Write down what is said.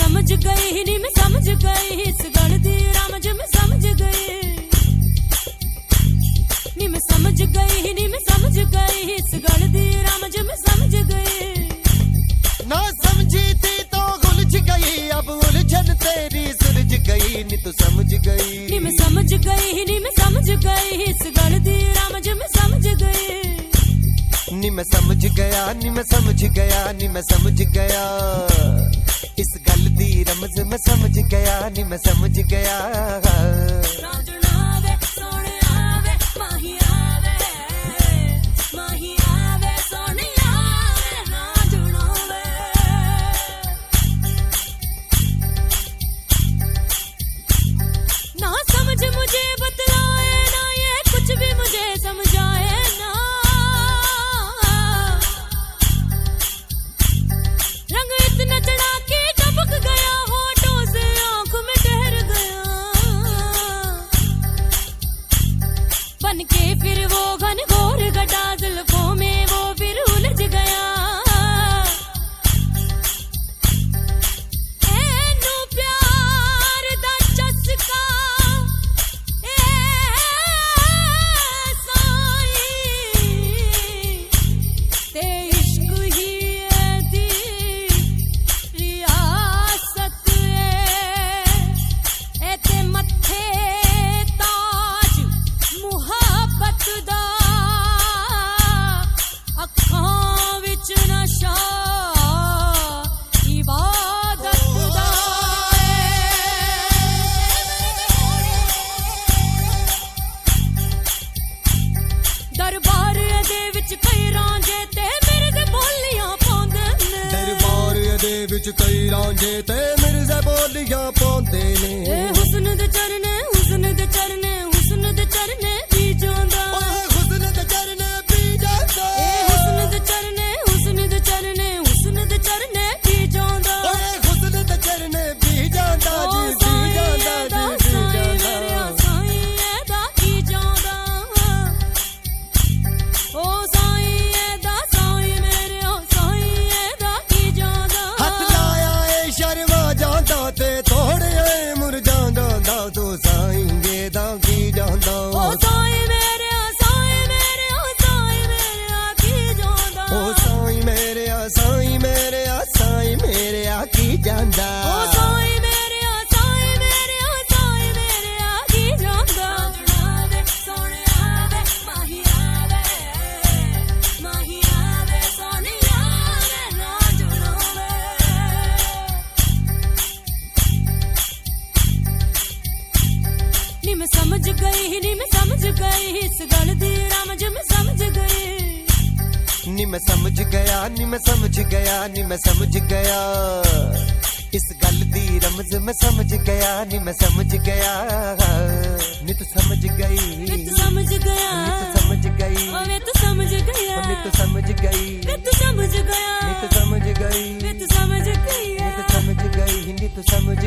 समझ गई नी मैं समझ गई इस गल दी रमज मैं समझ गई नी मैं समझ गई नी मैं समझ गई इस गल दी रमज मैं समझ गई ना समझी थी तो उलझ गई अब उलझन तेरी सुलझ गई नी तू समझ गई नी मैं समझ गई नी मैं समझ गई इस गल दी रमज मैं समझ गई नी मैं समझ गया नी मैं समझ गया नी मैं समझ गया इस गल दी रमज मैं समझ गया नी मैं समझ गया ना समझ मुझे बतलाए ना ये कुछ भी मुझे समझाए ना रंग इतना चढ़ा के टपक गया होठों से आंख में ठहर गया बन के फिर वो घन घोर घटा जुल्फों में वो फिर उलझ गया एनू प्यार दा चस्का ए साई ते इश्क ही दी रियासत ए ते मत्थे ताज मुहब्बत दा अखां विच नशा इबादत दा दरबार दे विच कई रांझे ते मेरे दे बोलियां पाउंदे ने दरबार दे विच कई रांझे ते मिर्ज़ा बोलियां पाउंदे ने हुस्न दे चरने हुस्न दे चरने हुस्न दे चरने भी जांदा ओए हुस्न दे चरने पी जांदा हुस्न दे चरने हुस्न दे चरने हुस्न दे चरने भी जांदा ओए हुस्न दे चरने पी जांदा जी पी जांदा जी पी जांदा साईं एदा की जांदा ओ साईं एदा साईं मेरे ओ साईं एदा की जांदा हथ लाया ए शर्मा जांदा ते थोड़े मुरझांदा दा तू साईं गेदा की जांदा ओ साईं मेरे ओ साईं मेरे ओ साईं मेरे की जांदा ओ साईं मेरे आ साईं मेरे आ साईं मेरे आ की जांदा ओ साईं मेरे ओ साईं मेरे ओ साईं मेरे की जांदा सोहणिया वे माहिया वे सोहणिया वे ना जुड़ो वे नी मैं समझ गई नी मैं समझ गई इस गल दी रमज मैं समझ गई नी मैं समझ गया नी मैं समझ गया नी मैं समझ गया इस गल दी रमज मैं समझ गया नी मैं समझ गया नी तू समझ गई मैं तो समझ गया नी तू समझ गई ओ मैं तो समझ गया नी तू समझ गई मैं तो समझ गया नी तू समझ गई मैं तो समझ गई नी तू समझ गई नी तू समझ